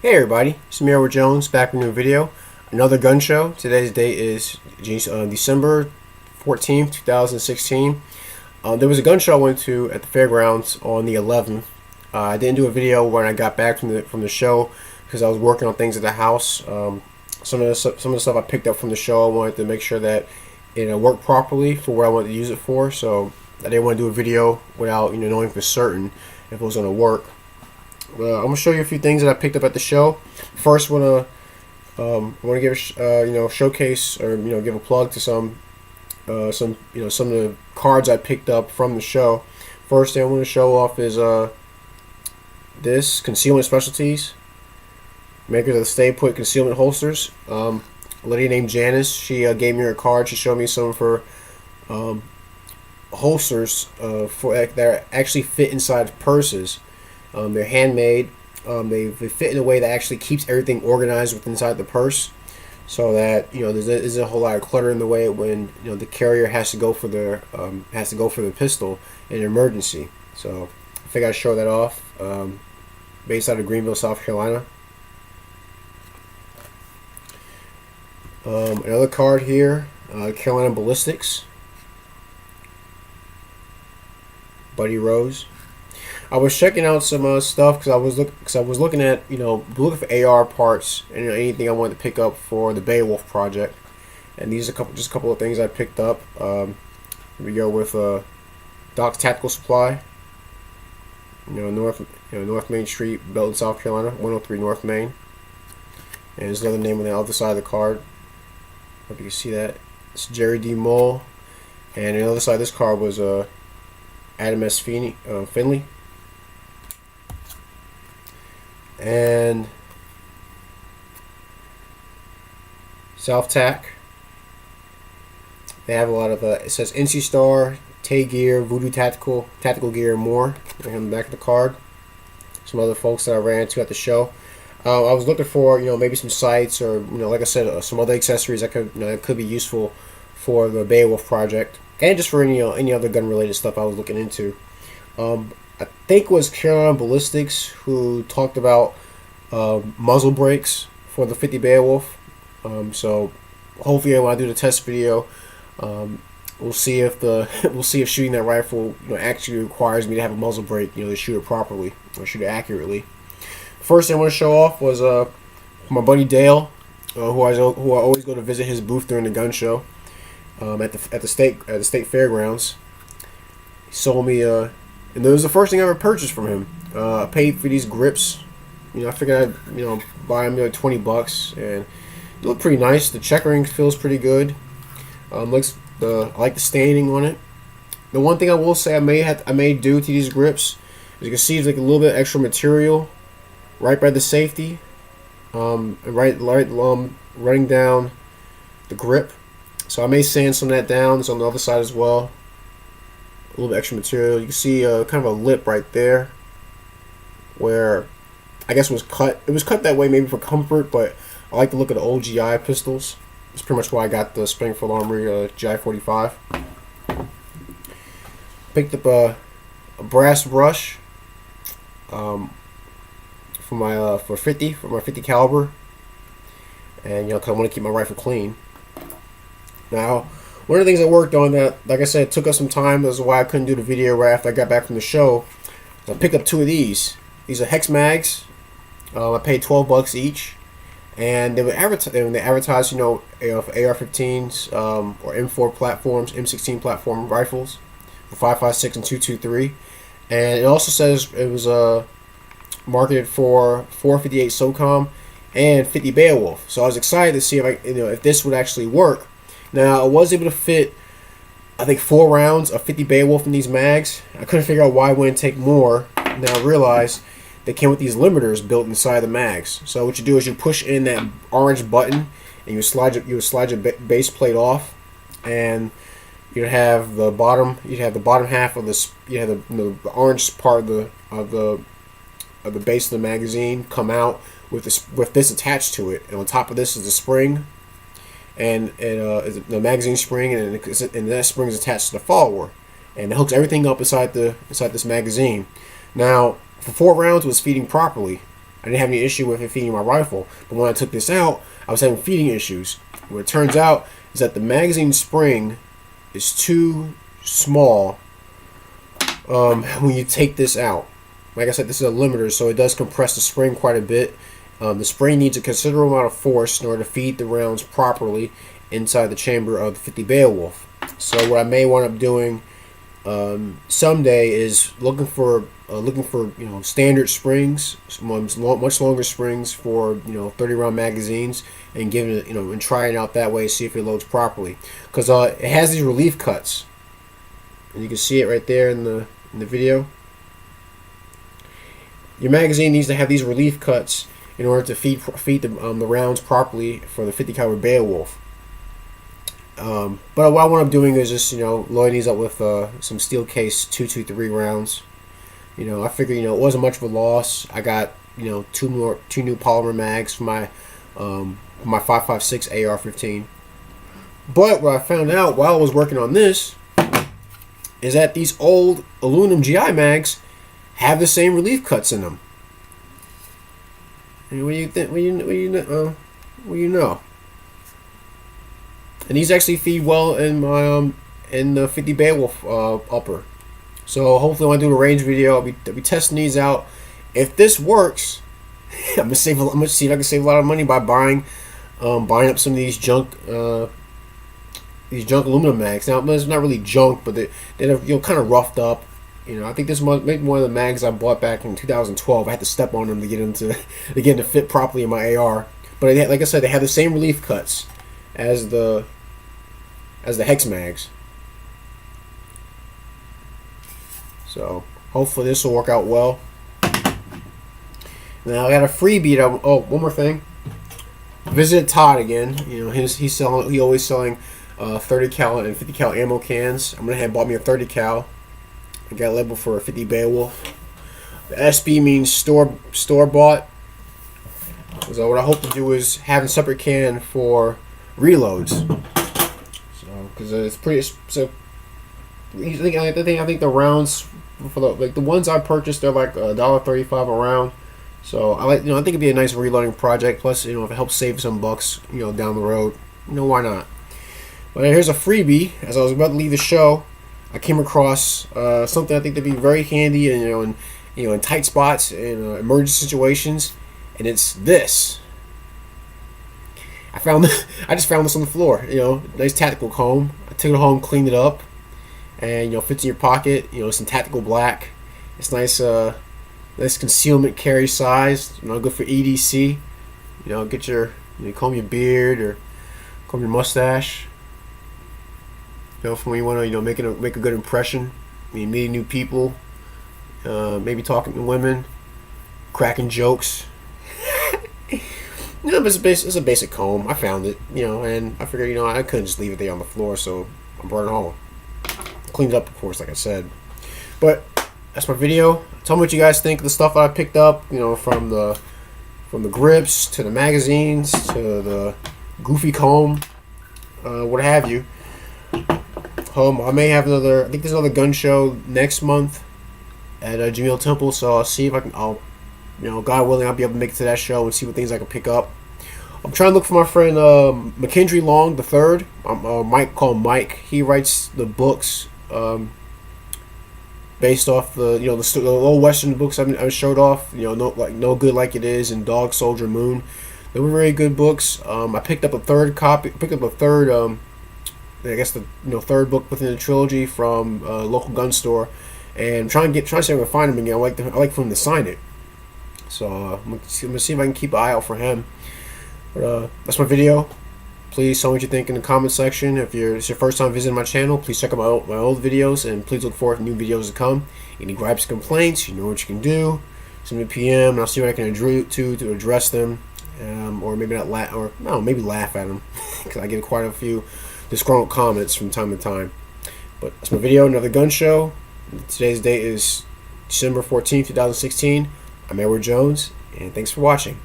Hey everybody, it's me, Edward Jones, back with a new video. Another gun show. Today's date is December 14th, 2016. There was a gun show I went to at the fairgrounds on the 11th. I didn't do a video when I got back from the show because I was working on things at the house. Some of the stuff I picked up from the show, I wanted to make sure that it worked properly for what I wanted to use it for. So I didn't want to do a video without knowing for certain if it was going to work. I'm gonna show you a few things that I picked up at the show. First, want to give showcase or give a plug to some of the cards I picked up from the show. First thing I want to show off is this Concealment Specialties, makers of the Stay Put concealment holsters. A lady named Janice, she gave me her card. She showed me some of her holsters that actually fit inside purses. They're handmade. They fit in a way that actually keeps everything organized within inside the purse, so that there isn't a whole lot of clutter in the way when the carrier has to go for the pistol in an emergency. So I think I'd show that off. Based out of Greenville, South Carolina. Another card here, Carolina Ballistics, Buddy Rose. I was checking out some stuff because I was looking at looking for AR parts and anything I wanted to pick up for the Beowulf project, and these are just a couple of things I picked up. Here we go with Doc's Tactical Supply. North Main Street, Belton, South Carolina, 103 North Main. And there's another name on the other side of the card. Hope you can see that. It's Jerry D. Mole, and on the other side of this card was Adam S. Finley. And South Tac. They have a lot of it says NC Star, Tay Gear, Voodoo Tactical Gear, and more. On the back of the card. Some other folks that I ran into at the show. I was looking for maybe some sights or like I said, some other accessories that could be useful for the Beowulf project, and just for any other gun related stuff I was looking into. I think it was Carolina Ballistics who talked about muzzle brakes for the 50 Beowulf. So hopefully when I do the test video, we'll see if shooting that rifle actually requires me to have a muzzle brake to shoot it properly or shoot it accurately. First thing I want to show off was my buddy Dale, who I always go to visit his booth during the gun show at the state fairgrounds. He sold me and that was the first thing I ever purchased from him. I paid for these grips. I figured I'd buy them like $20, and they look pretty nice. The checkering feels pretty good. I like the staining on it. The one thing I will say I may do to these grips, as you can see, it's like a little bit extra material right by the safety, running down the grip. So I may sand some of that down. It's on the other side as well. A little bit extra material. You can see kind of a lip right there where I guess it was cut. It was cut that way maybe for comfort, but I like the look of the old GI pistols. That's pretty much why I got the Springfield Armory GI 45. Picked up a brass brush for my 50 caliber, and cause I want to keep my rifle clean. Now, one of the things I worked on that, like I said, took us some time. That's why I couldn't do the video right after I got back from the show. I picked up two of these. These are hex mags. I paid $12 each, and they advertise, for AR-15s or M4 platforms, M16 platform rifles for 5.56 and 2.23, and it also says it was marketed for 458 SOCOM and 50 Beowulf. So I was excited to see if this would actually work. Now I was able to fit, I think, 4 rounds of 50 Beowulf in these mags. I couldn't figure out why I wouldn't take more. Now I realized they came with these limiters built inside the mags. So what you do is you push in that orange button, and you slide your base plate off, and you'd have the bottom half of this. You have the orange part of the base of the magazine come out with this attached to it, and on top of this is the spring, and the magazine spring, and that spring is attached to the follower, and it hooks everything up inside this magazine. Now, for 4 rounds, it was feeding properly. I didn't have any issue with it feeding my rifle. But when I took this out, I was having feeding issues. What it turns out is that the magazine spring is too small when you take this out. Like I said, this is a limiter, so it does compress the spring quite a bit. The spring needs a considerable amount of force in order to feed the rounds properly inside the chamber of the 50 Beowulf. So what I may wind up doing someday is looking for standard springs, much longer springs for 30-round magazines, and giving it and trying it out that way, see if it loads properly. Because it has these relief cuts, and you can see it right there in the video. Your magazine needs to have these relief cuts in order to feed the rounds properly for the 50 caliber Beowulf. But what I want up doing is just loading these up with some Steel Case 223 rounds. I figured it wasn't much of a loss. I got two new polymer mags for my 5.56 AR-15. But what I found out while I was working on this is that these old aluminum GI mags have the same relief cuts in them. And what do you think? What do you know? And these actually feed well in my in the 50 Beowulf upper. So hopefully when I do the range video, I'll be testing these out. If this works, I'm gonna see if I can save a lot of money by buying up some of these junk aluminum mags. Now it's not really junk, but they're kind of roughed up. I think this might be one of the mags I bought back in 2012. I had to step on them to get them to fit properly in my AR. But like I said, they have the same relief cuts as the hex mags. So hopefully this will work out well. Now I got a freebie. One more thing. Visited Todd again. He's always selling 30 cal and 50 cal ammo cans. I'm gonna have bought me a 30 cal. I got a label for a 50 Beowulf. The SB means store bought. So what I hope to do is have a separate can for reloads. So because it's pretty. So I think the rounds for the ones I purchased, they're like $1.35 a round. So I think it'd be a nice reloading project. Plus if it helps save some bucks down the road, why not? But here's a freebie. As I was about to leave the show, I came across something I think that'd be very handy and in tight spots in emergency situations, and it's this. I just found this on the floor. Nice tactical comb. I took it home, cleaned it up, and fits in your pocket. It's in tactical black. It's nice, nice concealment carry size. Good for EDC. Get your comb your beard or comb your mustache. For when you want to make a good impression. Meeting new people, maybe talking to women, cracking jokes. But it's a basic comb. I found it, and I figured, I couldn't just leave it there on the floor, so I brought it home. Cleaned it up, of course, like I said. But that's my video. Tell me what you guys think of the stuff I picked up. From the grips to the magazines to the goofy comb, what have you. I may have I think there's another gun show next month at Jameel Temple, so I'll see if I can. God willing, I'll be able to make it to that show and see what things I can pick up. I'm trying to look for my friend McKendry Long the third. Call him Mike. He writes the books based off the old Western books I showed off. No Good Like It Is and Dog Soldier Moon. They were very good books. I picked up a third copy. Picked up a third. I guess the third book within the trilogy from a local gun store, and trying to see if I can find him again. I like for him to sign it, so I'm gonna see if I can keep an eye out for him. But that's my video. Please tell me what you think in the comment section. If it's your first time visiting my channel, please check out my old videos, and please look forward to new videos to come. Any gripes, complaints, you know what you can do. Send me a PM, and I'll see what I can to address them, or maybe not maybe laugh at them because I get quite a few disgruntled comments from time to time. But that's my video, another gun show. Today's date is December 14th, 2016. I'm Edward Jones, and thanks for watching.